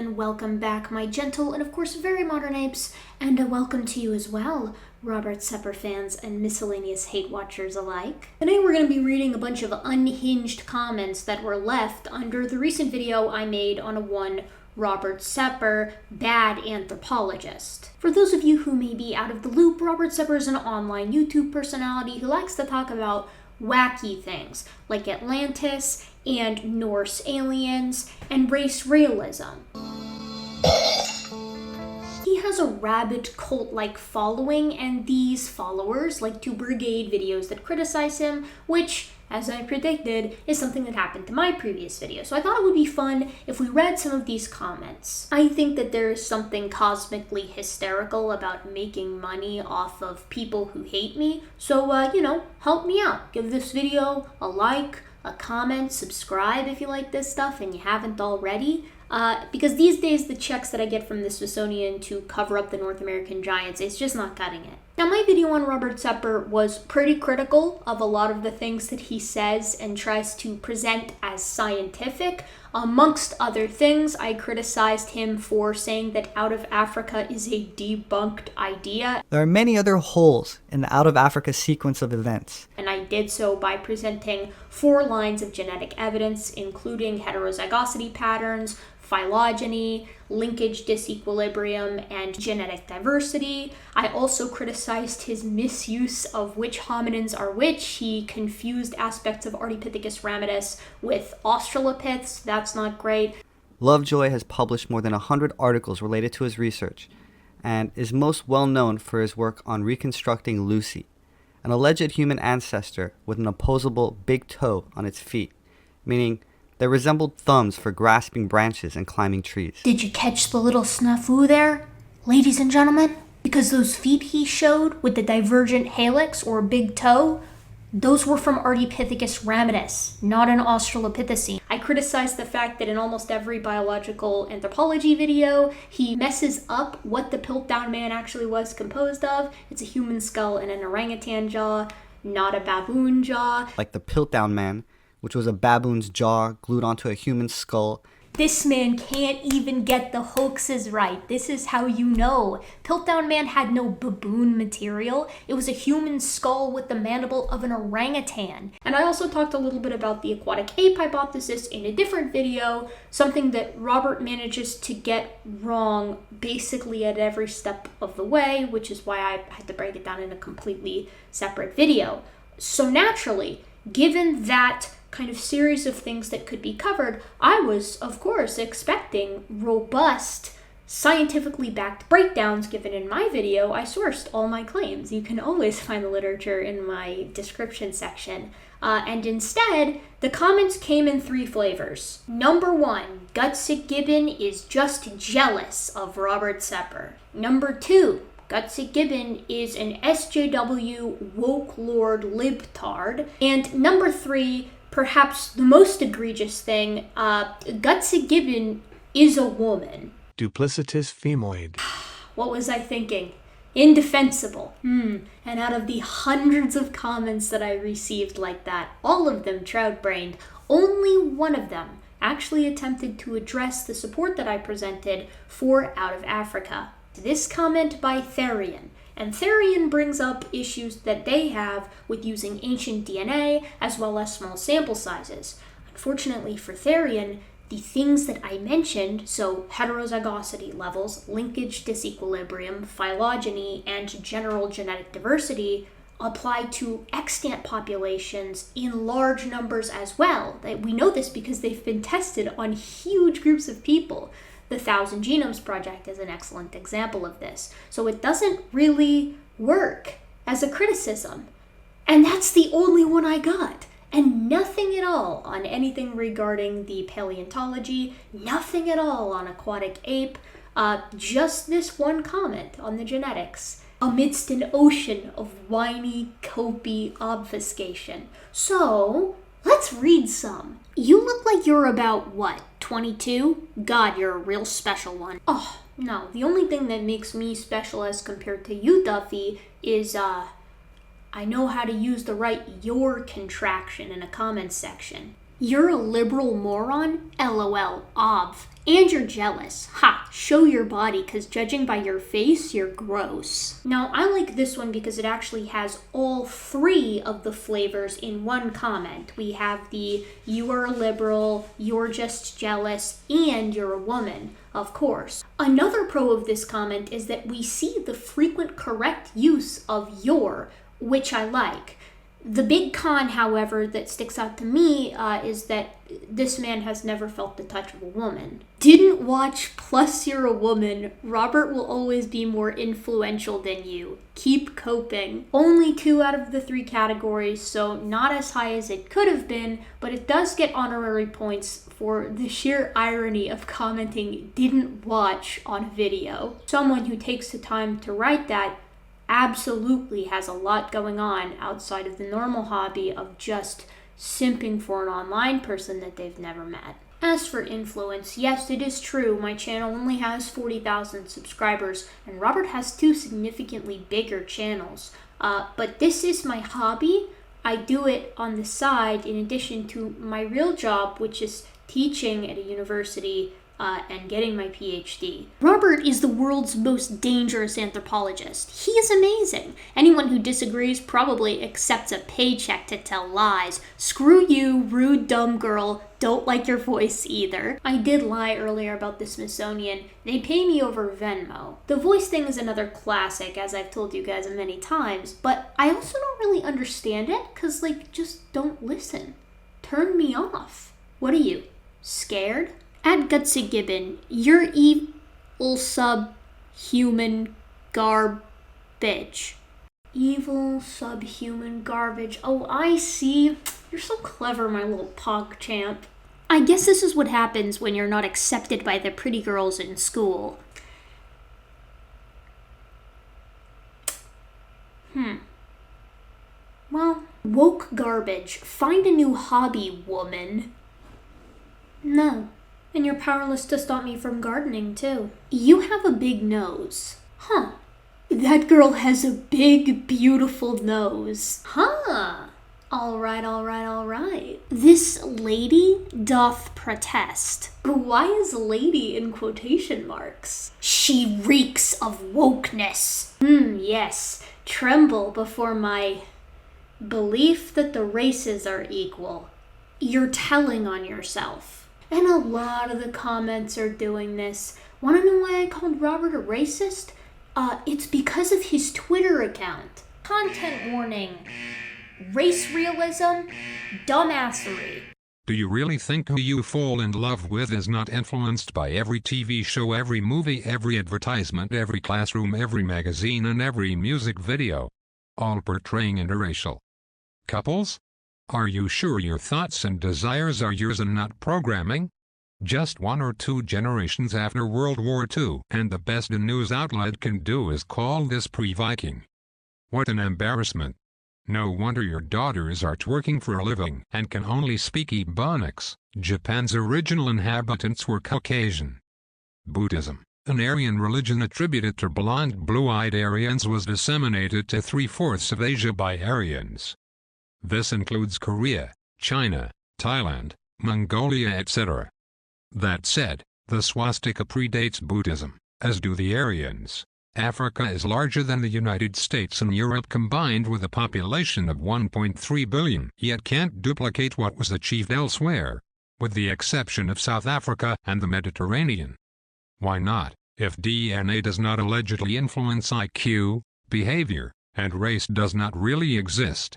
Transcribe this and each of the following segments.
and welcome back, my gentle and of course very modern apes, and a welcome to you as well, Robert Sepehr fans and miscellaneous hate watchers alike. Today we're going to be reading a bunch of unhinged comments that were left under the recent video I made on a one Robert Sepehr, bad anthropologist. For those of you who may be out of the loop, Robert Sepehr is an online YouTube personality who likes to talk about wacky things like Atlantis and Norse aliens and race realism. He has a rabid cult-like following, and these followers like to brigade videos that criticize him, which, as I predicted, is something that happened to my previous video. So I thought it would be fun if we read some of these comments. I think that there is something cosmically hysterical about making money off of people who hate me. So, help me out. Give this video a like, a comment, subscribe if you like this stuff and you haven't already. Because these days the checks that I get from the Smithsonian to cover up the North American giants, it's just not cutting it. Now, my video on Robert Sepehr was pretty critical of a lot of the things that he says and tries to present as scientific. Amongst other things, I criticized him for saying that Out of Africa is a debunked idea. There are many other holes in the Out of Africa sequence of events. And I did so by presenting 4 lines of genetic evidence, including heterozygosity patterns, phylogeny, linkage disequilibrium, and genetic diversity. I also criticized his misuse of which hominins are which. He confused aspects of Ardipithecus ramidus with Australopiths. That's not great. Lovejoy has published more than 100 articles related to his research and is most well known for his work on reconstructing Lucy, an alleged human ancestor with an opposable big toe on its feet, meaning they resembled thumbs for grasping branches and climbing trees. Did you catch the little snafu there, ladies and gentlemen? Because those feet he showed with the divergent hallux or big toe, those were from Ardipithecus ramidus, not an Australopithecine. I criticized the fact that in almost every biological anthropology video, he messes up what the Piltdown man actually was composed of. It's a human skull and an orangutan jaw, not a baboon jaw. Like the Piltdown man, which was a baboon's jaw glued onto a human skull. This man can't even get the hoaxes right. This is how you know. Piltdown man had no baboon material. It was a human skull with the mandible of an orangutan. And I also talked a little bit about the aquatic ape hypothesis in a different video, something that Robert manages to get wrong basically at every step of the way, which is why I had to break it down in a completely separate video. So naturally, given that kind of series of things that could be covered, I was, of course, expecting robust, scientifically backed breakdowns given in my video. I sourced all my claims. You can always find the literature in my description section. And instead, the comments came in 3 flavors. Number 1, Gutsick Gibbon is just jealous of Robert Sepehr. Number 2, Gutsick Gibbon is an SJW woke lord libtard. And number 3, perhaps the most egregious thing, Gutsick Gibbon is a woman. Duplicitous femoid. What was I thinking? Indefensible. And out of the hundreds of comments that I received like that, all of them trout-brained, only one of them actually attempted to address the support that I presented for Out of Africa. This comment by Therian. And Therian brings up issues that they have with using ancient DNA as well as small sample sizes. Unfortunately for Therian, the things that I mentioned, so heterozygosity levels, linkage disequilibrium, phylogeny, and general genetic diversity, apply to extant populations in large numbers as well. We know this because they've been tested on huge groups of people. The 1,000 Genomes Project is an excellent example of this. So it doesn't really work as a criticism. And that's the only one I got. And nothing at all on anything regarding the paleontology, nothing at all on aquatic ape, just this one comment on the genetics, amidst an ocean of whiny, copy obfuscation. So, let's read some. You look like you're about, 22? God, you're a real special one. Oh, no, the only thing that makes me special as compared to you, Duffy, is, I know how to use the right your contraction in a comment section. You're a liberal moron? LOL, obv. And you're jealous. Ha, show your body, cause judging by your face, you're gross. Now, I like this one because it actually has all three of the flavors in one comment. We have the you are a liberal, you're just jealous, and you're a woman, of course. Another pro of this comment is that we see the frequent correct use of your, which I like. The big con, however, that sticks out to me is that this man has never felt the touch of a woman. Didn't watch plus you're a woman. Robert will always be more influential than you. Keep coping. Only 2 out of the 3 categories, so not as high as it could have been, but it does get honorary points for the sheer irony of commenting didn't watch on video. Someone who takes the time to write that absolutely has a lot going on outside of the normal hobby of just simping for an online person that they've never met. As for influence, yes, it is true, my channel only has 40,000 subscribers, and Robert has 2 significantly bigger channels. But this is my hobby. I do it on the side in addition to my real job, which is teaching at a university and getting my PhD. Robert is the world's most dangerous anthropologist. He is amazing. Anyone who disagrees probably accepts a paycheck to tell lies. Screw you, rude dumb girl. Don't like your voice either. I did lie earlier about the Smithsonian. They pay me over Venmo. The voice thing is another classic, as I've told you guys many times, but I also don't really understand it, cause just don't listen. Turn me off. What are you, scared? At Gutsick Gibbon, you're evil subhuman garbage. Evil subhuman garbage. Oh, I see. You're so clever, my little pog champ. I guess this is what happens when you're not accepted by the pretty girls in school. Well, woke garbage. Find a new hobby, woman. No. And you're powerless to stop me from gardening, too. You have a big nose. Huh. That girl has a big, beautiful nose. Huh. All right. This lady doth protest. Why is lady in quotation marks? She reeks of wokeness. Yes. Tremble before my belief that the races are equal. You're telling on yourself. And a lot of the comments are doing this. Want to know why I called Robert a racist? It's because of his Twitter account. Content warning. Race realism, dumbassery. Do you really think who you fall in love with is not influenced by every TV show, every movie, every advertisement, every classroom, every magazine, and every music video, all portraying interracial couples? Are you sure your thoughts and desires are yours and not programming? Just 1 or 2 generations after World War II, and the best a news outlet can do is call this pre-Viking. What an embarrassment. No wonder your daughters are twerking for a living and can only speak Ebonics. Japan's original inhabitants were Caucasian. Buddhism, an Aryan religion attributed to blonde, blue-eyed Aryans, was disseminated to 3/4 of Asia by Aryans. This includes Korea, China, Thailand, Mongolia, etc. That said, the swastika predates Buddhism, as do the Aryans. Africa is larger than the United States and Europe combined, with a population of 1.3 billion, yet can't duplicate what was achieved elsewhere, with the exception of South Africa and the Mediterranean. Why not, if DNA does not allegedly influence IQ, behavior, and race does not really exist?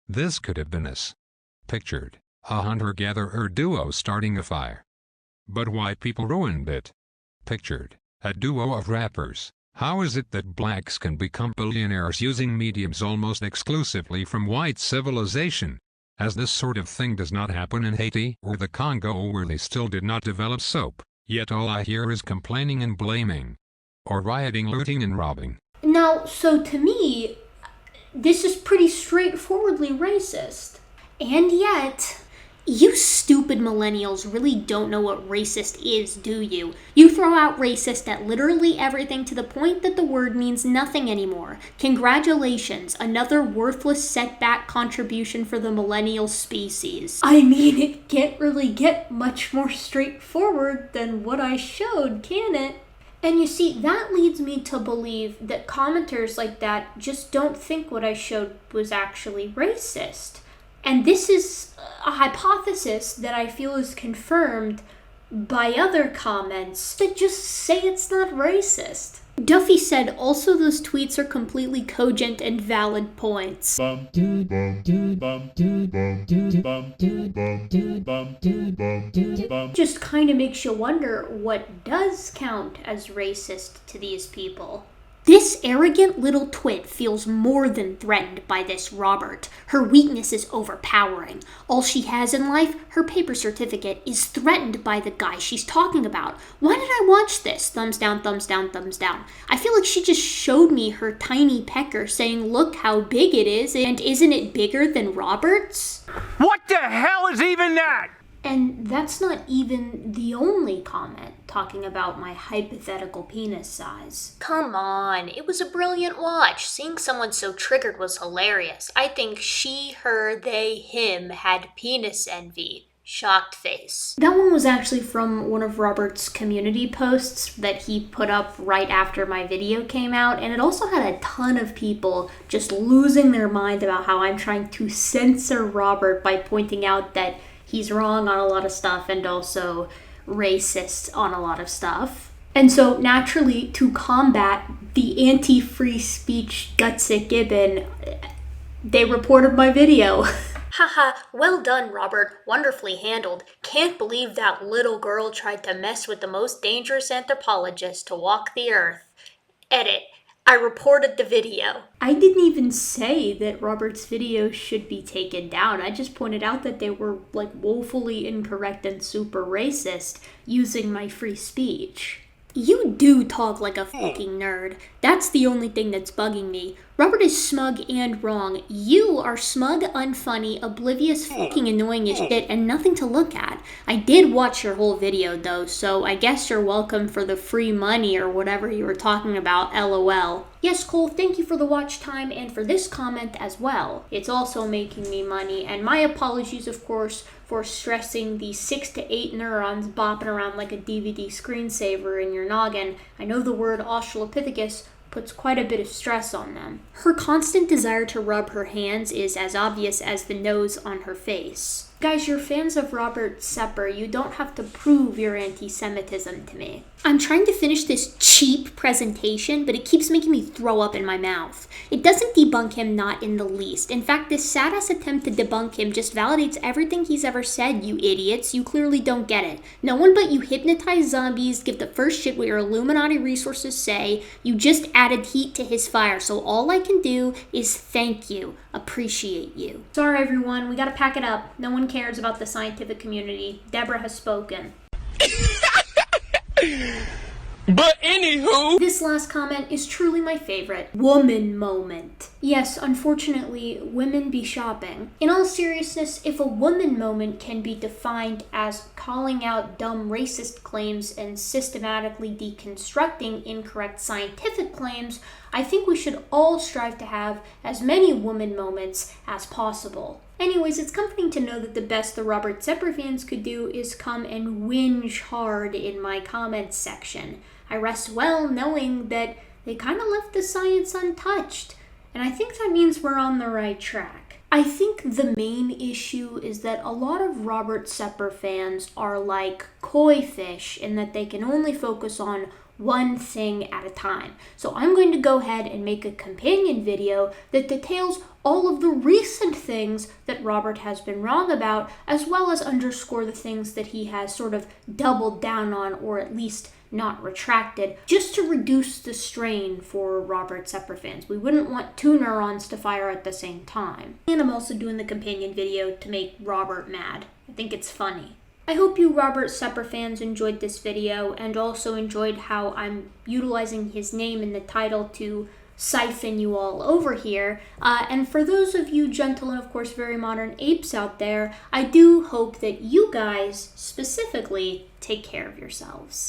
This could have been us. Pictured, a hunter-gatherer duo starting a fire. But white people ruined it. Pictured, a duo of rappers. How is it that blacks can become billionaires using mediums almost exclusively from white civilization? As this sort of thing does not happen in Haiti or the Congo, where they still did not develop soap. Yet all I hear is complaining and blaming. Or rioting, looting, and robbing. Now, so to me, this is pretty straightforwardly racist. And yet, You stupid millennials really don't know what racist is, do you? You throw out racist at literally everything to the point that the word means nothing anymore. Congratulations, another worthless setback contribution for the millennial species. I mean, it can't really get much more straightforward than what I showed, can it? And you see, that leads me to believe that commenters like that just don't think what I showed was actually racist. And this is a hypothesis that I feel is confirmed by other comments that just say it's not racist. Duffy said, also those tweets are completely cogent and valid points. Just kind of makes you wonder what does count as racist to these people. This arrogant little twit feels more than threatened by this Robert. Her weakness is overpowering. All she has in life, her paper certificate, is threatened by the guy she's talking about. Why did I watch this? Thumbs down, thumbs down, thumbs down. I feel like she just showed me her tiny pecker saying, look how big it is, and isn't it bigger than Robert's? What the hell is even that? And that's not even the only comment talking about my hypothetical penis size. Come on, it was a brilliant watch. Seeing someone so triggered was hilarious. I think she, her, they, him had penis envy. Shocked face. That one was actually from one of Robert's community posts that he put up right after my video came out, and it also had a ton of people just losing their mind about how I'm trying to censor Robert by pointing out that he's wrong on a lot of stuff and also racist on a lot of stuff. And so naturally, to combat the anti-free speech Gutsick Gibbon, they reported my video. Haha, well done, Robert. Wonderfully handled. Can't believe that little girl tried to mess with the most dangerous anthropologist to walk the earth. Edit. I reported the video. I didn't even say that Robert's video should be taken down. I just pointed out that they were woefully incorrect and super racist using my free speech. You do talk like a fucking nerd. That's the only thing that's bugging me. Robert is smug and wrong. You are smug, unfunny, oblivious, fucking annoying as shit, and nothing to look at. I did watch your whole video though, so I guess you're welcome for the free money or whatever you were talking about, LOL. Yes, Cole, thank you for the watch time and for this comment as well. It's also making me money, and my apologies, of course, for stressing the 6 to 8 neurons bopping around like a DVD screensaver in your noggin. I know the word Australopithecus puts quite a bit of stress on them. Her constant desire to rub her hands is as obvious as the nose on her face. Guys, you're fans of Robert Sepehr. You don't have to prove your anti-Semitism to me. I'm trying to finish this cheap presentation, but it keeps making me throw up in my mouth. It doesn't debunk him, not in the least. In fact, this sad-ass attempt to debunk him just validates everything he's ever said, you idiots. You clearly don't get it. No one but you hypnotize zombies, give the first shit what your Illuminati resources say. You just added heat to his fire, so all I can do is thank you, appreciate you. Sorry, everyone. We gotta pack it up. No one cares about the scientific community. Deborah has spoken. But anywho, this last comment is truly my favorite. Woman moment. Yes, unfortunately, women be shopping. In all seriousness, if a woman moment can be defined as calling out dumb racist claims and systematically deconstructing incorrect scientific claims, I think we should all strive to have as many woman moments as possible. Anyways, it's comforting to know that the best the Robert Sepehr fans could do is come and whinge hard in my comments section. I rest well knowing that they kind of left the science untouched, and I think that means we're on the right track. I think the main issue is that a lot of Robert Sepehr fans are like koi fish in that they can only focus on one thing at a time. So I'm going to go ahead and make a companion video that details all of the recent things that Robert has been wrong about, as well as underscore the things that he has sort of doubled down on, or at least not retracted, just to reduce the strain for Robert Sepehr fans. We wouldn't want two neurons to fire at the same time. And I'm also doing the companion video to make Robert mad. I think it's funny. I hope you Robert Sepehr fans enjoyed this video and also enjoyed how I'm utilizing his name in the title to siphon you all over here. And for those of you gentle and, of course, very modern apes out there, I do hope that you guys specifically take care of yourselves.